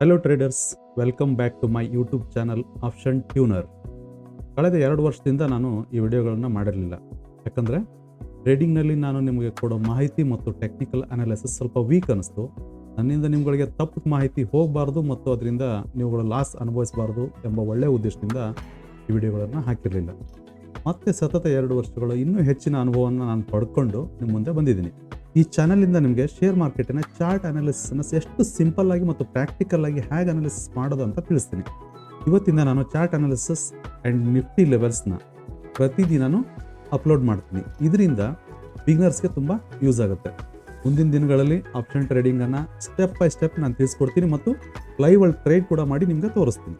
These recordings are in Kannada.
Hello traders, welcome back to my YouTube channel option tuner. ಕಳೆದ 2 ವರ್ಷದಿಂದ ನಾನು ಈ ವಿಡಿಯೋಗಳನ್ನು ಮಾಡಿರಲಿಲ್ಲ. ಯಾಕಂದರೆ ಟ್ರೇಡಿಂಗ್ನಲ್ಲಿ ನಾನು ನಿಮಗೆ ಕೊಡೋ ಮಾಹಿತಿ ಮತ್ತು ಟೆಕ್ನಿಕಲ್ ಅನಾಲಿಸಿಸ್ ಸ್ವಲ್ಪ ವೀಕ್ ಅನ್ನಿಸ್ತು. ನನ್ನಿಂದ ನಿಮ್ಗಳಿಗೆ ತಪ್ಪು ಮಾಹಿತಿ ಹೋಗಬಾರ್ದು ಮತ್ತು ಅದರಿಂದ ನೀವುಗಳು ಲಾಸ್ ಅನುಭವಿಸಬಾರ್ದು ಎಂಬ ಒಳ್ಳೆಯ ಉದ್ದೇಶದಿಂದ ಈ ವಿಡಿಯೋಗಳನ್ನು ಹಾಕಿರಲಿಲ್ಲ. ಮತ್ತೆ ಸತತ 2 ವರ್ಷಗಳು ಇನ್ನೂ ಹೆಚ್ಚಿನ ಅನುಭವವನ್ನು ನಾನು ಪಡ್ಕೊಂಡು ನಿಮ್ಮ ಮುಂದೆ ಬಂದಿದ್ದೀನಿ. ಈ ಚಾನಲಿಂದ ನಿಮಗೆ ಶೇರ್ ಮಾರ್ಕೆಟಿನ ಚಾರ್ಟ್ ಅನಾಲಿಸಿಸ್ನ ಎಷ್ಟು ಸಿಂಪಲ್ ಆಗಿ ಮತ್ತು ಪ್ರಾಕ್ಟಿಕಲ್ ಆಗಿ ಹೇಗೆ ಅನಾಲಿಸಿಸ್ ಮಾಡೋದು ಅಂತ ತಿಳಿಸ್ತೀನಿ. ಇವತ್ತಿಂದ ನಾನು ಚಾರ್ಟ್ ಅನಾಲಿಸಿಸ್ ಆ್ಯಂಡ್ ನಿಫ್ಟಿ ಲೆವೆಲ್ಸ್ನ ಪ್ರತಿದಿನನೂ ಅಪ್ಲೋಡ್ ಮಾಡ್ತೀನಿ. ಇದರಿಂದ ಬಿಗಿನರ್ಸ್ಗೆ ತುಂಬ ಯೂಸ್ ಆಗುತ್ತೆ. ಮುಂದಿನ ದಿನಗಳಲ್ಲಿ ಆಪ್ಷನ್ ಟ್ರೇಡಿಂಗನ್ನು ಸ್ಟೆಪ್ ಬೈ ಸ್ಟೆಪ್ ನಾನು ತಿಳಿಸ್ಕೊಡ್ತೀನಿ ಮತ್ತು ಲೈವಲ್ಲಿ ಟ್ರೇಡ್ ಕೂಡ ಮಾಡಿ ನಿಮಗೆ ತೋರಿಸ್ತೀನಿ.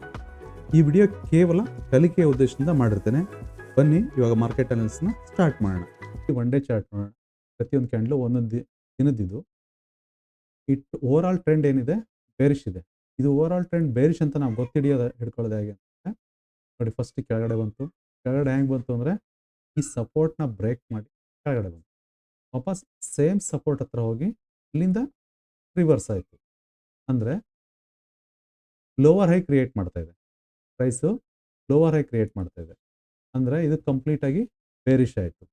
ಈ ವಿಡಿಯೋ ಕೇವಲ ಕಲಿಕೆಯ ಉದ್ದೇಶದಿಂದ ಮಾಡಿರ್ತೇನೆ. ಬನ್ನಿ ಇವಾಗ ಮಾರ್ಕೆಟ್ ಅನಾಲಿಸಿಸ್ನ ಸ್ಟಾರ್ಟ್ ಮಾಡೋಣ. ಒನ್ ಡೇ ಚಾರ್ಟ್ ನೋಡೋಣ. ಪ್ರತಿಯೊಂದು ಕ್ಯಾಂಡಲು ಒಂದೊಂದು ದಿನದಿದ್ದು ಓವರ್ ಆಲ್ ಟ್ರೆಂಡ್ ಏನಿದೆ ಬೇರಿಶ್ ಇದೆ. ಇದು ಓವರ್ ಆಲ್ ಟ್ರೆಂಡ್ ಬೇರಿಶ್ ಅಂತ ನಾವು ಹಿಡ್ಕೊಳ್ಳೋದು ಹೇಗೆ ಅಂದರೆ ನೋಡಿ, ಫಸ್ಟ್ ಕೆಳಗಡೆ ಬಂತು. ಕೆಳಗಡೆ ಹೆಂಗೆ ಬಂತು ಅಂದರೆ ಈ ಸಪೋರ್ಟ್ನ ಬ್ರೇಕ್ ಮಾಡಿ ಕೆಳಗಡೆ ಬಂತು. ವಾಪಸ್ ಸೇಮ್ ಸಪೋರ್ಟ್ ಹತ್ರ ಹೋಗಿ ಇಲ್ಲಿಂದ ರಿವರ್ಸ್ ಆಯಿತು. ಅಂದರೆ ಲೋವರ್ ಹೈ ಕ್ರಿಯೇಟ್ ಮಾಡ್ತಾ ಇದೆ. ಪ್ರೈಸು ಲೋವರ್ ಹೈ ಕ್ರಿಯೇಟ್ ಮಾಡ್ತಾ ಇದೆ. ಅಂದರೆ ಇದು ಕಂಪ್ಲೀಟಾಗಿ ಬೇರಿಶ್ ಆಯಿತು.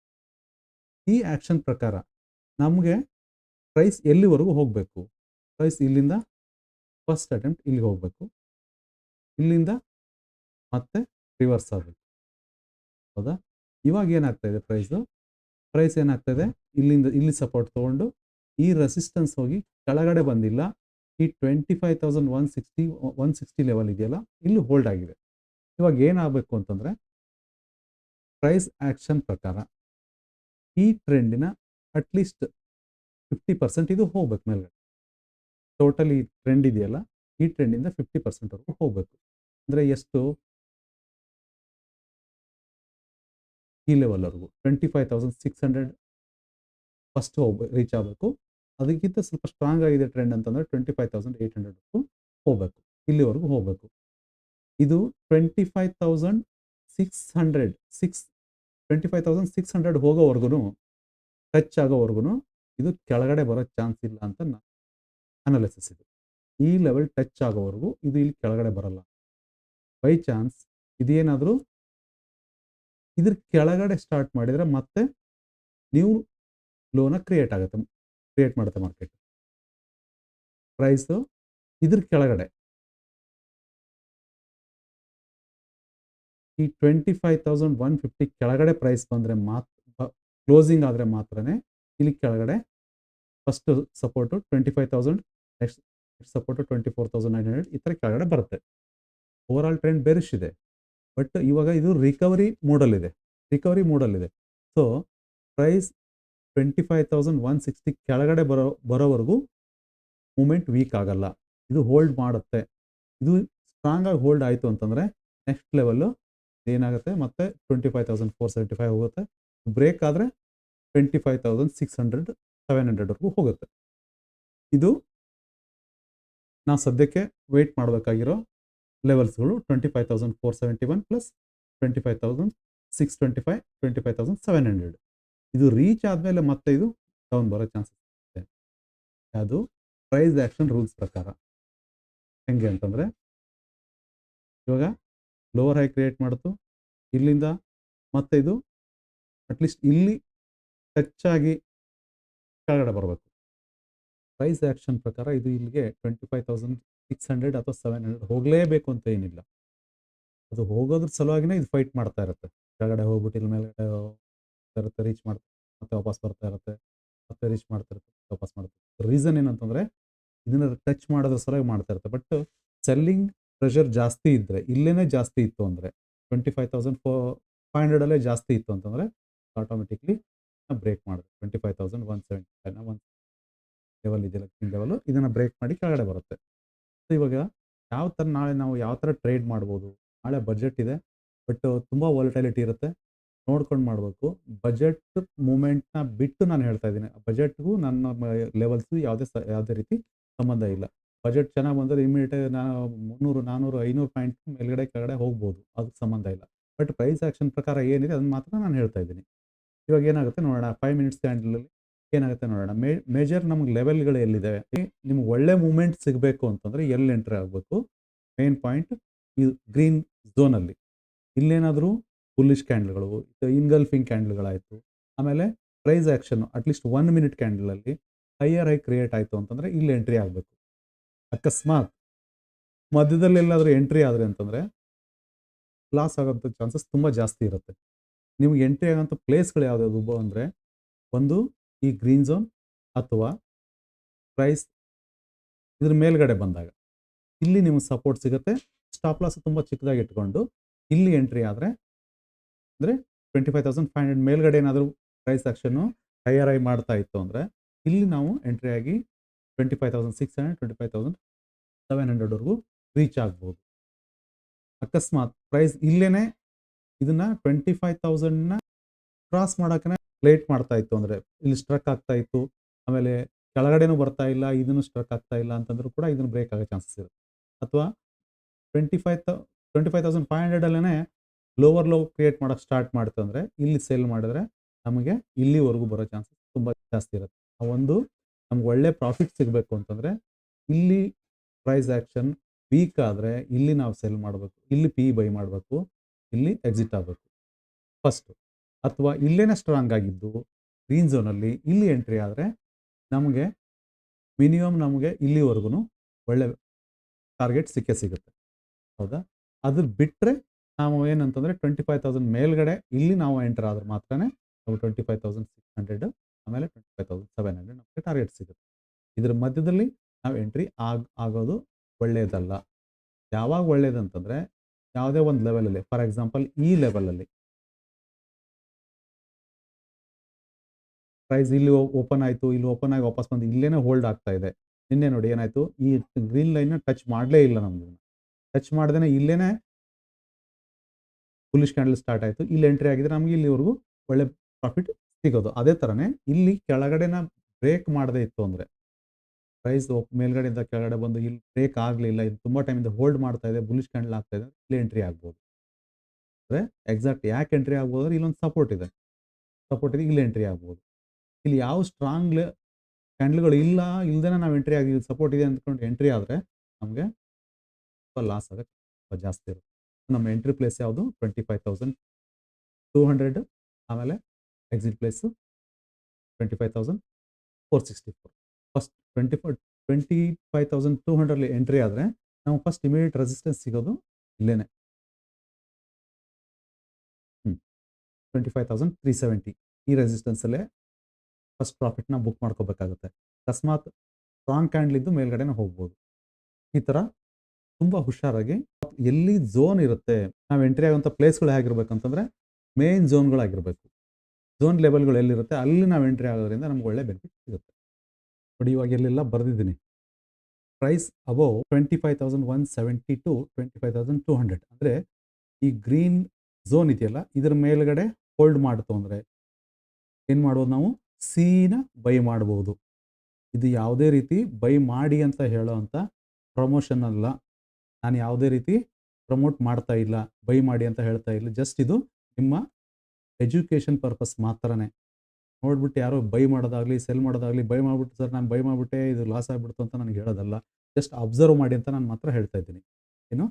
ಈ ಆ್ಯಕ್ಷನ್ ಪ್ರಕಾರ ನಮಗೆ ಪ್ರೈಸ್ ಎಲ್ಲಿವರೆಗೂ ಹೋಗಬೇಕು? ಪ್ರೈಸ್ ಇಲ್ಲಿಂದ ಫಸ್ಟ್ ಅಟೆಂಪ್ಟ್ ಇಲ್ಲಿಗೆ ಹೋಗಬೇಕು, ಇಲ್ಲಿಂದ ಮತ್ತೆ ರಿವರ್ಸ್ ಆಗಬೇಕು. ಹೌದಾ? ಇವಾಗ ಏನಾಗ್ತಾ ಇದೆ ಪ್ರೈಸ್ ಏನಾಗ್ತಾ ಇದೆ, ಇಲ್ಲಿಂದ ಇಲ್ಲಿ ಸಪೋರ್ಟ್ ತೊಗೊಂಡು ಈ ರೆಸಿಸ್ಟೆನ್ಸ್ ಹೋಗಿ ಕೆಳಗಡೆ ಬಂದಿಲ್ಲ. ಈ 25,160 ಲೆವೆಲ್ ಇದೆಯಲ್ಲ, ಇಲ್ಲಿ ಹೋಲ್ಡ್ ಆಗಿದೆ. ಇವಾಗ ಏನಾಗಬೇಕು ಅಂತಂದರೆ ಪ್ರೈಸ್ ಆ್ಯಕ್ಷನ್ ಪ್ರಕಾರ ಈ ಟ್ರೆಂಡಿನ ಅಟ್ಲೀಸ್ಟ್ 50% ಇದು ಹೋಗ್ಬೇಕು ಮೇಲ್ಗಡೆ. ಟೋಟಲ್ ಈ ಟ್ರೆಂಡ್ ಇದೆಯಲ್ಲ, ಈ ಟ್ರೆಂಡಿಂದ 50%ವರೆಗೂ ಹೋಗಬೇಕು. ಅಂದರೆ ಎಷ್ಟು? ಈ ಲೆವೆಲ್ವರೆಗೂ 25,600 ಫಸ್ಟ್ ರೀಚ್ ಆಗಬೇಕು. ಅದಕ್ಕಿಂತ ಸ್ವಲ್ಪ ಸ್ಟ್ರಾಂಗ್ ಆಗಿದೆ ಟ್ರೆಂಡ್ ಅಂತಂದರೆ 25,800ವರೆಗೂ ಹೋಗಬೇಕು. ಇಲ್ಲಿವರೆಗೂ ಹೋಗಬೇಕು. ಇದು 25,600 ಹೋಗೋವರೆಗೂ, ಟಚ್ ಆಗೋವರೆಗೂ ಇದು ಕೆಳಗಡೆ ಬರೋ ಚಾನ್ಸ್ ಇಲ್ಲ ಅಂತ ಅನಾಲಿಸಿಸ್ ಇದು. ಈ ಲೆವೆಲ್ ಟಚ್ ಆಗೋವರೆಗೂ ಇದು ಇಲ್ಲಿ ಕೆಳಗಡೆ ಬರಲ್ಲ. ಬೈ ಚಾನ್ಸ್ ಇದೇನಾದರೂ ಇದ್ರ ಕೆಳಗಡೆ ಸ್ಟಾರ್ಟ್ ಮಾಡಿದರೆ ಮತ್ತೆ ನ್ಯೂ ಲೋನ ಕ್ರಿಯೇಟ್ ಮಾಡುತ್ತೆ ಮಾರ್ಕೆಟ್. ಪ್ರೈಸು ಇದ್ರ ಕೆಳಗಡೆ ಈ 25,150 ಕೆಳಗಡೆ ಪ್ರೈಸ್ ಬಂದರೆ ಕ್ಲೋಸಿಂಗ್ ಆದರೆ ಮಾತ್ರನೇ ಇಲ್ಲಿ ಕೆಳಗಡೆ ಫಸ್ಟ್ ಸಪೋರ್ಟು 25,000, ನೆಕ್ಸ್ಟ್ ಸಪೋರ್ಟು 24,900 ಈ ಥರ ಕೆಳಗಡೆ ಬರುತ್ತೆ. ಓವರ್ ಆಲ್ ಟ್ರೆಂಡ್ ಬೇರಿಶ್ ಇದೆ. ಬಟ್ ಇವಾಗ ಇದು ರಿಕವರಿ ಮೂಡಲ್ಲಿದೆ. ಸೊ ಪ್ರೈಸ್ 25,160 ಕೆಳಗಡೆ ಬರೋವರೆಗೂ ಮೂಮೆಂಟ್ ವೀಕ್ ಆಗಲ್ಲ. ಇದು ಹೋಲ್ಡ್ ಮಾಡುತ್ತೆ. ಇದು ಸ್ಟ್ರಾಂಗ್ ಆಗಿ ಹೋಲ್ಡ್ ಆಯಿತು ಅಂತಂದರೆ ನೆಕ್ಸ್ಟ್ ಲೆವೆಲ್ಲು ಏನಾಗುತ್ತೆ, ಮತ್ತೆ 25,475 ಹೋಗುತ್ತೆ. ಬ್ರೇಕ್ ಆದರೆ 25,600, 700ವರೆಗೂ ಹೋಗುತ್ತೆ. ಇದು ನಾವು ಸದ್ಯಕ್ಕೆ ವೆಯ್ಟ್ ಮಾಡಬೇಕಾಗಿರೋ ಲೆವೆಲ್ಸ್ಗಳು 25,471 ಪ್ಲಸ್ 25,625, 25,700. ಇದು ರೀಚ್ ಆದಮೇಲೆ ಮತ್ತೆ ಇದು ಡೌನ್ ಬರೋ ಚಾನ್ಸಸ್ ಇದೆ. ಅದು ಪ್ರೈಸ್ ಆ್ಯಕ್ಷನ್ ರೂಲ್ಸ್ ಪ್ರಕಾರ. ಹೆಂಗೆ ಅಂತಂದರೆ ಇವಾಗ ಲೋವರ್ ಹೈ ಕ್ರಿಯೇಟ್ ಮಾಡ್ತು, ಇಲ್ಲಿಂದ ಮತ್ತೆ ಇದು ಅಟ್ಲೀಸ್ಟ್ ಇಲ್ಲಿ ಟಚ್ ಆಗಿ ಕೆಳಗಡೆ ಬರಬೇಕು. ಪ್ರೈಸ್ ಆ್ಯಕ್ಷನ್ ಪ್ರಕಾರ ಇದು ಇಲ್ಲಿಗೆ 25,600 ಅಥವಾ 700 ಹೋಗಲೇಬೇಕು ಅಂತ ಏನಿಲ್ಲ. ಅದು ಹೋಗೋದ್ರ ಸಲುವಾಗಿನೇ ಇದು ಫೈಟ್ ಮಾಡ್ತಾ ಇರುತ್ತೆ. ಕೆಳಗಡೆ ಹೋಗ್ಬಿಟ್ಟು ಇಲ್ಲಿ ಮೇಲ್ಗಡೆ ಇರುತ್ತೆ, ರೀಚ್ ಮಾಡ್ತಾ ಮತ್ತೆ ವಾಪಸ್ ಬರ್ತಾ ಇರುತ್ತೆ, ಮತ್ತೆ ರೀಚ್ ಮಾಡ್ತಾ ಇರುತ್ತೆ, ವಾಪಸ್ ಮಾಡ್ತಾ ಇರುತ್ತೆ. ರೀಸನ್ ಏನಂತಂದರೆ ಇದನ್ನು ಟಚ್ ಮಾಡೋದ್ರ ಸಲುವಾಗಿ ಮಾಡ್ತಾ ಇರುತ್ತೆ. ಬಟ್ ಸೆಲ್ಲಿಂಗ್ ಪ್ರೆಷರ್ ಜಾಸ್ತಿ ಇದ್ದರೆ, ಇಲ್ಲೇ ಜಾಸ್ತಿ ಇತ್ತು ಅಂದರೆ 25,500 ಜಾಸ್ತಿ ಇತ್ತು ಅಂತಂದರೆ ಆಟೋಮೆಟಿಕ್ಲಿ ಬ್ರೇಕ್ ಮಾಡಿದೆ. 25,175 ಲೆವೆಲ್ ಇದೆಯಲ್ಲ, ಲೆವೆಲು ಇದನ್ನು ಬ್ರೇಕ್ ಮಾಡಿ ಕೆಳಗಡೆ ಬರುತ್ತೆ. ಸೊ ಇವಾಗ ನಾಳೆ ನಾವು ಯಾವ ಥರ ಟ್ರೇಡ್ ಮಾಡ್ಬೋದು? ನಾಳೆ ಬಜೆಟ್ ಇದೆ, ಬಟ್ ತುಂಬ ವಾಲಟೈಲಿಟಿ ಇರುತ್ತೆ, ನೋಡ್ಕೊಂಡು ಮಾಡಬೇಕು. ಬಜೆಟ್ ಮೂಮೆಂಟ್ನ ಬಿಟ್ಟು ನಾನು ಹೇಳ್ತಾ ಇದ್ದೀನಿ. ಬಜೆಟ್ಗೂ ನನ್ನ ಲೆವೆಲ್ಸು ಯಾವುದೇ ರೀತಿ ಸಂಬಂಧ ಇಲ್ಲ. ಬಜೆಟ್ ಚೆನ್ನಾಗಿ ಬಂದರೆ ಇಮಿಡಿಯೇಟಾಗಿ ನಾವು 300, 400, 500 ಪಾಯಿಂಟ್ ಮೇಲ್ಗಡೆ ಕೆಳಗಡೆ ಹೋಗ್ಬೋದು, ಅದಕ್ಕೆ ಸಂಬಂಧ ಇಲ್ಲ. ಬಟ್ ಪ್ರೈಸ್ ಆ್ಯಕ್ಷನ್ ಪ್ರಕಾರ ಏನಿದೆ ಅದನ್ನು ಮಾತ್ರ ನಾನು ಹೇಳ್ತಾ ಇದ್ದೀನಿ. ಇವಾಗ ಏನಾಗುತ್ತೆ ನೋಡೋಣ. 5 ಮಿನಿಟ್ಸ್ ಕ್ಯಾಂಡಲಲ್ಲಿ ಏನಾಗುತ್ತೆ ನೋಡೋಣ. ಮೇಜರ್ ನಮ್ಗೆ ಲೆವೆಲ್‌ಗಳು ಎಲ್ಲಿದ್ದಾವೆ? ನಿಮ್ಗೆ ಒಳ್ಳೆ ಮೂವ್‌ಮೆಂಟ್ ಸಿಗಬೇಕು ಅಂತಂದ್ರೆ ಎಲ್ಲಿ ಎಂಟ್ರಿ ಆಗಬೇಕು? ಮೇನ್ ಪಾಯಿಂಟ್ ಈ ಗ್ರೀನ್ ಝೋನಲ್ಲಿ. ಇಲ್ಲೇನಾದರೂ ಬುಲ್ಲಿಶ್ ಕ್ಯಾಂಡಲ್‌ಗಳು, ಇಂಗಲ್ಫಿಂಗ್ ಕ್ಯಾಂಡಲ್‌ಗಳಾಯಿತು. ಆಮೇಲೆ ಪ್ರೈಸ್ ಆಕ್ಷನ್ ಅಟ್‌ಲೀಸ್ಟ್ 1 ಮಿನಿಟ್ ಕ್ಯಾಂಡಲಲ್ಲಿ ಹೈಯರ್ ಹೈ ಕ್ರಿಯೇಟ್ ಆಯಿತು ಅಂತಂದ್ರೆ ಇಲ್ಲಿ ಎಂಟ್ರಿ ಆಗಬೇಕು. ಅಕಸ್ಮಾತ್ ಮಧ್ಯದಲ್ಲಿ ಎಲ್ಲಾದರೂ ಎಂಟ್ರಿ ಆದ್ರೆ ಅಂತಂದ್ರೆ ಲಾಸ್ ಆಗೋಂಥ ಚಾನ್ಸಸ್ ತುಂಬ ಜಾಸ್ತಿ ಇರುತ್ತೆ. ನಿಮ್ಗೆ ಎಂಟ್ರಿ ಆಗೋಂಥ ಪ್ಲೇಸ್‌ಗಳು ಯಾವ್ದ್ಯಾವ್ದು ಅಂದರೆ, ಒಂದು ಈ ಗ್ರೀನ್ ಝೋನ್ ಅಥವಾ ಪ್ರೈಸ್ ಇದ್ರ ಮೇಲ್ಗಡೆ ಬಂದಾಗ ಇಲ್ಲಿ ನಿಮ್ಗೆ ಸಪೋರ್ಟ್ ಸಿಗುತ್ತೆ. ಸ್ಟಾಪ್ ಲಾಸ್ ತುಂಬ ಚಿಕ್ಕದಾಗಿ ಇಟ್ಕೊಂಡು ಇಲ್ಲಿ ಎಂಟ್ರಿ ಆದರೆ ಅಂದರೆ 25,500 ಮೇಲ್ಗಡೆ ಏನಾದರೂ ಪ್ರೈಸ್ ಆಕ್ಷನ್ನು ಹೈಯರ್ ಹೈ ಮಾಡ್ತಾ ಇತ್ತು ಅಂದರೆ ಇಲ್ಲಿ ನಾವು ಎಂಟ್ರಿ ಆಗಿ 25,600 25,700 ವರೆಗೂ ರೀಚ್ ಆಗ್ಬೋದು. ಅಕಸ್ಮಾತ್ ಪ್ರೈಸ್ ಇಲ್ಲೇನೆ ಇದನ್ನ 25,000ನ ಕ್ರಾಸ್ ಮಾಡೋಕೆ ಲೇಟ್ ಮಾಡ್ತಾ ಇತ್ತು ಅಂದರೆ ಇಲ್ಲಿ ಸ್ಟ್ರಕ್ ಆಗ್ತಾ ಇತ್ತು, ಆಮೇಲೆ ಕೆಳಗಡೆನೂ ಬರ್ತಾ ಇಲ್ಲ, ಇದನ್ನು ಸ್ಟ್ರಕ್ ಆಗ್ತಾ ಇಲ್ಲ ಅಂತಂದ್ರೂ ಕೂಡ ಇದನ್ನು ಬ್ರೇಕ್ ಆಗೋ ಚಾನ್ಸಸ್ ಇರುತ್ತೆ. ಅಥವಾ 25,500 ಅಲ್ಲೇ ಲೋವರ್ ಲೋ ಕ್ರಿಯೇಟ್ ಮಾಡೋಕ್ಕೆ ಸ್ಟಾರ್ಟ್ ಮಾಡ್ತು ಅಂದರೆ ಇಲ್ಲಿ ಸೇಲ್ ಮಾಡಿದ್ರೆ ನಮಗೆ ಇಲ್ಲಿವರೆಗೂ ಬರೋ ಚಾನ್ಸಸ್ ತುಂಬ ಜಾಸ್ತಿ ಇರುತ್ತೆ. ಆ ಒಂದು ನಮ್ಗೆ ಒಳ್ಳೆ ಪ್ರಾಫಿಟ್ ಸಿಗಬೇಕು ಅಂತಂದರೆ ಇಲ್ಲಿ ಪ್ರೈಸ್ ಆ್ಯಕ್ಷನ್ ವೀಕ್ ಆದರೆ ಇಲ್ಲಿ ನಾವು ಸೆಲ್ ಮಾಡಬೇಕು, ಇಲ್ಲಿ ಪಿ ಬೈ ಮಾಡಬೇಕು, ಇಲ್ಲಿ ಎಕ್ಸಿಟ್ ಆಗಬೇಕು ಫಸ್ಟು. ಅಥವಾ ಇಲ್ಲೇನೇ ಸ್ಟ್ರಾಂಗ್ ಆಗಿದ್ದು ಗ್ರೀನ್ ಝೋನಲ್ಲಿ ಇಲ್ಲಿ ಎಂಟ್ರಿ ಆದರೆ ನಮಗೆ ಮಿನಿಮಮ್ ನಮಗೆ ಇಲ್ಲಿವರೆಗೂ ಒಳ್ಳೆ ಟಾರ್ಗೆಟ್ ಸಿಕ್ಕೇ ಸಿಗುತ್ತೆ. ಹೌದಾ? ಅದು ಬಿಟ್ಟರೆ ನಾವು ಏನಂತಂದರೆ 25,000 ಮೇಲ್ಗಡೆ ಇಲ್ಲಿ ನಾವು ಎಂಟರ್ ಆದ್ರೆ ಮಾತ್ರ ನಾವು 25,600 ಆಮೇಲೆ 25,700 ನಮಗೆ ಟಾರ್ಗೆಟ್ ಸಿಗುತ್ತೆ. ಇದ್ರ ಮಧ್ಯದಲ್ಲಿ ನಾವು ಎಂಟ್ರಿ ಆಗೋದು ಒಳ್ಳೆಯದಲ್ಲ. ಯಾವಾಗ ಒಳ್ಳೇದಂತಂದರೆ ಯಾವುದೇ ಒಂದು ಲೆವೆಲಲ್ಲಿ, ಫಾರ್ ಎಕ್ಸಾಂಪಲ್ ಈ ಲೆವೆಲಲ್ಲಿ ಪ್ರೈಸ್ ಇಲ್ಲಿ ಓಪನ್ ಆಯಿತು, ಇಲ್ಲಿ ಓಪನ್ ಆಗಿ ವಾಪಸ್ ಬಂದು ಇಲ್ಲೇನೇ ಹೋಲ್ಡ್ ಆಗ್ತಾ ಇದೆ. ನಿನ್ನೆ ನೋಡಿ ಏನಾಯಿತು, ಈ ಗ್ರೀನ್ ಲೈನ್ನ ಟಚ್ ಮಾಡಲೇ ಇಲ್ಲ ನಮ್ದು. ಟಚ್ ಮಾಡ್ದೇ ಇಲ್ಲೇನೇ ಬುಲ್ಲಿಶ್ ಕ್ಯಾಂಡಲ್ ಸ್ಟಾರ್ಟ್ ಆಯಿತು. ಇಲ್ಲಿ ಎಂಟ್ರಿ ಆಗಿದ್ರೆ ನಮಗೆ ಇಲ್ಲಿವರೆಗೂ ಒಳ್ಳೆ ಪ್ರಾಫಿಟ್ ಸಿಗೋದು. ಅದೇ ಥರನೇ ಇಲ್ಲಿ ಕೆಳಗಡೆನ ಬ್ರೇಕ್ ಮಾಡದೇ ಇತ್ತು ಅಂದರೆ ಪ್ರೈಸ್ ಮೇಲ್ಗಡೆಯಿಂದ ಕೆಳಗಡೆ ಬಂದು ಇಲ್ಲಿ ಬ್ರೇಕ್ ಆಗಲಿಲ್ಲ, ಇದು ತುಂಬ ಟೈಮಿಂದ ಹೋಲ್ಡ್ ಮಾಡ್ತಾ ಇದೆ, ಬುಲ್ಲಿಶ್ ಕ್ಯಾಂಡಲ್ ಆಗ್ತಾ ಇದೆ, ಇಲ್ಲಿ ಎಂಟ್ರಿ ಆಗ್ಬೋದು. ಅಂದರೆ ಎಕ್ಸಾಕ್ಟ್ ಯಾಕೆ ಎಂಟ್ರಿ ಆಗ್ಬೋದು ಅಂದರೆ ಇಲ್ಲೊಂದು ಸಪೋರ್ಟ್ ಇದೆ, ಇಲ್ಲಿ ಎಂಟ್ರಿ ಆಗ್ಬೋದು. ಇಲ್ಲಿ ಯಾವ ಸ್ಟ್ರಾಂಗ್ ಕ್ಯಾಂಡಲ್ಗಳು ಇಲ್ದೇನೆ ನಾವು ಎಂಟ್ರಿ ಆಗಿ ಸಪೋರ್ಟ್ ಇದೆ ಅಂದ್ಕೊಂಡು ಎಂಟ್ರಿ ಆದರೆ ನಮಗೆ ಸ್ವಲ್ಪ ಲಾಸ್ ಆಗೋಕ್ಕೆ ಸ್ವಲ್ಪ ಜಾಸ್ತಿ ಇರುತ್ತೆ. ನಮ್ಮ ಎಂಟ್ರಿ ಪ್ಲೇಸ್ ಯಾವುದು 25,200 ಆಮೇಲೆ ಎಕ್ಸಿಟ್ ಪ್ಲೇಸು 25,464. ಫಸ್ಟ್ 25,200 ಎಂಟ್ರಿ ಆದರೆ ನಾವು ಫಸ್ಟ್ ಇಮಿಡಿಯೇಟ್ ರೆಸಿಸ್ಟೆನ್ಸ್ ಸಿಗೋದು ಇಲ್ಲೇನೆ 25,370. ಈ ರೆಸಿಸ್ಟೆನ್ಸಲ್ಲೇ ಫಸ್ಟ್ ಪ್ರಾಫಿಟ್ನ ಬುಕ್ ಮಾಡ್ಕೋಬೇಕಾಗುತ್ತೆ. ಅಕಸ್ಮಾತ್ ಸ್ಟ್ರಾಂಗ್ ಕ್ಯಾಂಡಲ್ ಇದ್ದು ಮೇಲ್ಗಡೆನೇ ಹೋಗ್ಬೋದು. ಈ ಥರ ತುಂಬ ಹುಷಾರಾಗಿ ಎಲ್ಲಿ ಝೋನ್ ಇರುತ್ತೆ, ನಾವು ಎಂಟ್ರಿ ಆಗುವಂಥ ಪ್ಲೇಸ್ಗಳು ಹೇಗಿರ್ಬೇಕಂತಂದರೆ ಮೇನ್ ಝೋನ್ಗಳಾಗಿರಬೇಕು. ಝೋನ್ ಲೆವೆಲ್ಗಳು ಎಲ್ಲಿರುತ್ತೆ ಅಲ್ಲಿ ನಾವು ಎಂಟ್ರಿ ಆಗೋದ್ರಿಂದ ನಮ್ಗೆ ಒಳ್ಳೆ ಬೆನಿಫಿಟ್ ಸಿಗುತ್ತೆ. ನೋಡಿ ಇವಾಗ ಎಲ್ಲೆಲ್ಲ ಬರೆದಿದ್ದೀನಿ. ಪ್ರೈಸ್ ಅಬೋವ್ 25,170 ಟು 25,200 ಅಂದರೆ ಈ ಗ್ರೀನ್ ಝೋನ್ ಇದೆಯಲ್ಲ ಇದರ ಮೇಲ್ಗಡೆ ಹೋಲ್ಡ್ ಮಾಡ್ತು ಅಂದರೆ ಏನು ಮಾಡ್ಬೋದು, ನಾವು ಸಿನ ಬೈ ಮಾಡ್ಬೋದು. ಇದು ಯಾವುದೇ ರೀತಿ ಬೈ ಮಾಡಿ ಅಂತ ಹೇಳೋ ಅಂಥ ಪ್ರಮೋಷನ್ ಅಲ್ಲ. ನಾನು ಯಾವುದೇ ರೀತಿ ಪ್ರಮೋಟ್ ಮಾಡ್ತಾ ಇಲ್ಲ, ಬೈ ಮಾಡಿ ಅಂತ ಹೇಳ್ತಾ ಇಲ್ಲ. ಜಸ್ಟ್ ಇದು ನಿಮ್ಮ ಎಜುಕೇಷನ್ ಪರ್ಪಸ್ ಮಾತ್ರನೇ. ನೋಡ್ಬಿಟ್ಟು ಯಾರೋ ಬೈ ಮಾಡೋದಾಗಲಿ ಸೆಲ್ ಮಾಡೋದಾಗಲಿ, ಬೈ ಮಾಡಿಬಿಟ್ಟು ಸರ್ ನಾನು ಬೈ ಮಾಡಿಬಿಟ್ಟೆ ಇದು ಲಾಸ್ ಆಗಿಬಿಡ್ತು ಅಂತ ನನಗೆ ಹೇಳೋದಲ್ಲ. ಜಸ್ಟ್ ಅಬ್ಸರ್ವ್ ಮಾಡಿ ಅಂತ ನಾನು ಮಾತ್ರ ಹೇಳ್ತಾ ಇದ್ದೀನಿ. ಏನು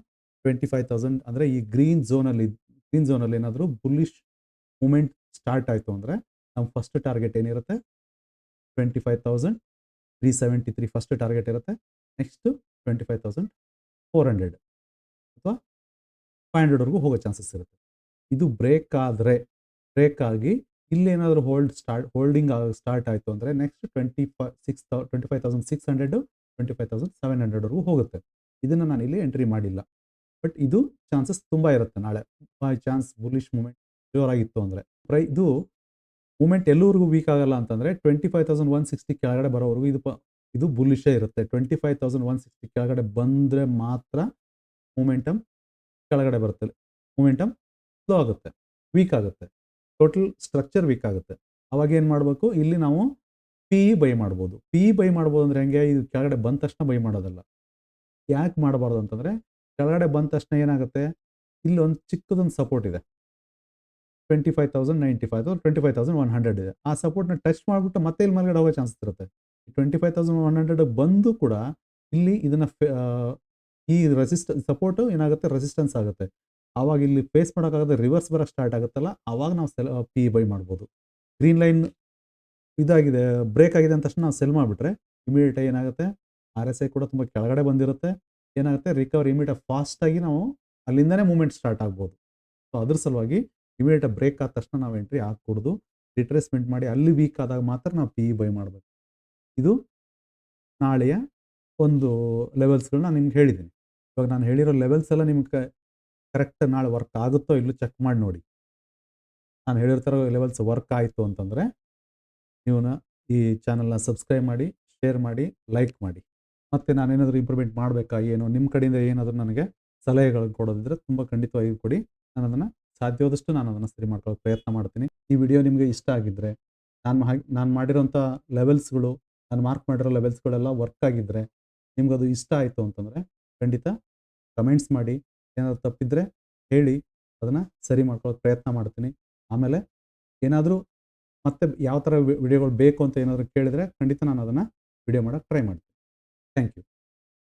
25,000 ಅಂದರೆ ಈ ಗ್ರೀನ್ ಝೋನಲ್ಲಿ ಏನಾದರೂ ಬುಲ್ಲಿಶ್ ಮೂಮೆಂಟ್ ಸ್ಟಾರ್ಟ್ ಆಯಿತು ಅಂದರೆ ನಮ್ಮ ಫಸ್ಟ್ ಟಾರ್ಗೆಟ್ ಏನಿರುತ್ತೆ 25,373 ಫಸ್ಟ್ ಟಾರ್ಗೆಟ್ ಇರುತ್ತೆ. ನೆಕ್ಸ್ಟು 25,400 ಅಥವಾ 500ವರೆಗೂ ಹೋಗೋ ಚಾನ್ಸಸ್ ಇರುತ್ತೆ. ಇದು ಬ್ರೇಕ್ ಆಗಿ ಇಲ್ಲೇನಾದರೂ ಹೋಲ್ಡಿಂಗ್ ಸ್ಟಾರ್ಟ್ ಆಯಿತು ಅಂದರೆ ನೆಕ್ಸ್ಟ್ 25,600 25,700ವರೆಗೂ ಹೋಗುತ್ತೆ. ಇದನ್ನು ನಾನು ಇಲ್ಲಿ ಎಂಟ್ರಿ ಮಾಡಿಲ್ಲ. ಬಟ್ ಇದು ಚಾನ್ಸಸ್ ತುಂಬ ಇರುತ್ತೆ. ನಾಳೆ ಬೈ ಚಾನ್ಸ್ ಬುಲ್ಲಿಶ್ ಮೂಮೆಂಟ್ ಜೋರಾಗಿತ್ತು ಅಂದರೆ ಇದು ಮೂಮೆಂಟ್ ಎಲ್ಲಿವರೆಗೂ ವೀಕ್ ಆಗಲ್ಲ ಅಂತಂದರೆ 25,160 ಕೆಳಗಡೆ ಬರೋವರೆಗೂ ಇದು ಬುಲ್ಲಿಶೇ ಇರುತ್ತೆ. 25,160 ಕೆಳಗಡೆ ಬಂದರೆ ಮಾತ್ರ ಮೂಮೆಂಟಮ್ ಕೆಳಗಡೆ ಬರುತ್ತೆ. ಮೂಮೆಂಟಮ್ ಸ್ಲೋ ಆಗುತ್ತೆ, ವೀಕ್ ಆಗುತ್ತೆ, ಟೋಟಲ್ ಸ್ಟ್ರಕ್ಚರ್ ವೀಕ್ ಆಗುತ್ತೆ. ಅವಾಗ ಏನು ಮಾಡಬೇಕು, ಇಲ್ಲಿ ನಾವು ಪಿ ಬೈ ಮಾಡ್ಬೋದು. ಅಂದರೆ ಹೆಂಗೆ, ಇದು ಕೆಳಗಡೆ ಬಂದ ತಕ್ಷಣ ಬೈ ಮಾಡೋದಲ್ಲ. ಯಾಕೆ ಮಾಡಬಾರ್ದು ಅಂತಂದರೆ ಕೆಳಗಡೆ ಬಂದ ತಕ್ಷಣ ಏನಾಗುತ್ತೆ, ಇಲ್ಲೊಂದು ಚಿಕ್ಕದೊಂದು ಸಪೋರ್ಟ್ ಇದೆ. 25,095 ಅಥವಾ 25,100 ಇದೆ. ಆ ಸಪೋರ್ಟ್‌ನ ಟಚ್ ಮಾಡಿಬಿಟ್ಟು ಮತ್ತೆ ಇಲ್ಲಿ ಮೇಲ್ಗಡೆ ಹೋಗೋ ಚಾನ್ಸಸ್ ಇರುತ್ತೆ. 25,100 ಬಂದು ಕೂಡ ಇಲ್ಲಿ ಇದನ್ನ ಈ ಸಪೋರ್ಟ್ ಏನಾಗುತ್ತೆ, ರೆಸಿಸ್ಟೆನ್ಸ್ ಆಗುತ್ತೆ. ಆವಾಗ ಇಲ್ಲಿ ಫೇಸ್ ಮಾಡೋಕ್ಕಾಗದೆ ರಿವರ್ಸ್ ಬರೋಕ್ಕೆ ಸ್ಟಾರ್ಟ್ ಆಗುತ್ತಲ್ಲ, ಆವಾಗ ನಾವು ಪಿ ಬೈ ಮಾಡ್ಬೋದು. ಗ್ರೀನ್ ಲೈನ್ ಇದಾಗಿದೆ, ಬ್ರೇಕ್ ಆಗಿದೆ ಅಂದ ತಕ್ಷಣ ನಾವು ಸೆಲ್ ಮಾಡಿಬಿಟ್ರೆ ಇಮಿಡಿಯೇಟ್ ಏನಾಗುತ್ತೆ, RSI ಕೂಡ ತುಂಬ ಕೆಳಗಡೆ ಬಂದಿರುತ್ತೆ. ಏನಾಗುತ್ತೆ, ರಿಕವರಿ ಇಮಿಡಿಯೇಟ್ ಫಾಸ್ಟಾಗಿ ನಾವು ಅಲ್ಲಿಂದನೇ ಮೂವ್ಮೆಂಟ್ ಸ್ಟಾರ್ಟ್ ಆಗ್ಬೋದು. ಸೊ ಅದ್ರ ಸಲುವಾಗಿ ಇಮಿಡಿಯೇಟ್ ಬ್ರೇಕ್ ಆದ ತಕ್ಷಣ ನಾವು ಎಂಟ್ರಿ ಹಾಕೂಡ್ದು. ರಿಟ್ರೇಸ್ಮೆಂಟ್ ಮಾಡಿ ಅಲ್ಲಿ ವೀಕ್ ಆದಾಗ ಮಾತ್ರ ನಾವು ಪಿ ಬೈ ಮಾಡಬೇಕು. ಇದು ನಾಳೆಯ ಒಂದು ಲೆವೆಲ್ಸ್ಗಳನ್ನ ನಿಮ್ಗೆ ಹೇಳಿದ್ದೀನಿ. ಇವಾಗ ನಾನು ಹೇಳಿರೋ ಲೆವೆಲ್ಸ್ ಎಲ್ಲ ನಿಮ್ಗೆ ಕರೆಕ್ಟ್ ನಾಳೆ ವರ್ಕ್ ಆಗುತ್ತೋ ಇಲ್ಲೋ ಚೆಕ್ ಮಾಡಿ ನೋಡಿ. ನಾನು ಹೇಳಿರ್ತಾರೋ ಲೆವೆಲ್ಸ್ ವರ್ಕ್ ಆಯಿತು ಅಂತಂದರೆ ನೀವು ಈ ಚಾನಲ್ನ ಸಬ್ಸ್ಕ್ರೈಬ್ ಮಾಡಿ, ಶೇರ್ ಮಾಡಿ, ಲೈಕ್ ಮಾಡಿ. ಮತ್ತು ನಾನೇನಾದರೂ ಇಂಪ್ರೂವ್ಮೆಂಟ್ ಮಾಡಬೇಕಾ ಏನೋ, ನಿಮ್ಮ ಕಡೆಯಿಂದ ಏನಾದರೂ ನನಗೆ ಸಲಹೆಗಳನ್ನು ಕೊಡೋದಿದ್ರೆ ತುಂಬ ಖಂಡಿತವಾಗಿ ಕೊಡಿ. ನಾನು ಅದನ್ನು ಸಾಧ್ಯವಾದಷ್ಟು ನಾನು ಅದನ್ನು ಸರಿ ಮಾಡ್ಕೊಳ್ಳೋಕೆ ಪ್ರಯತ್ನ ಮಾಡ್ತೀನಿ. ಈ ವಿಡಿಯೋ ನಿಮಗೆ ಇಷ್ಟ ಆಗಿದ್ದರೆ, ನಾನು ಮಾಡಿರೋಂಥ ಲೆವೆಲ್ಸ್ಗಳು, ನಾನು ಮಾರ್ಕ್ ಮಾಡಿರೋ ಲೆವೆಲ್ಸ್ಗಳೆಲ್ಲ ವರ್ಕ್ ಆಗಿದ್ದರೆ, ನಿಮ್ಗದು ಇಷ್ಟ ಆಯಿತು ಅಂತಂದರೆ ಖಂಡಿತ ಕಮೆಂಟ್ಸ್ ಮಾಡಿ. ಏನಾದರೂ ತಪ್ಪಿದ್ದರೆ ಹೇಳಿ, ಅದನ್ನು ಸರಿ ಮಾಡ್ಕೊಳ್ಳೋಕೆ ಪ್ರಯತ್ನ ಮಾಡ್ತೀನಿ. ಆಮೇಲೆ ಏನಾದರೂ ಮತ್ತೆ ಯಾವ ಥರ ವಿಡಿಯೋಗಳು ಬೇಕು ಅಂತ ಏನಾದರೂ ಕೇಳಿದರೆ ಖಂಡಿತ ನಾನು ಅದನ್ನು ವಿಡಿಯೋ ಮಾಡೋಕ್ಕೆ ಟ್ರೈ ಮಾಡ್ತೀನಿ. Thank you.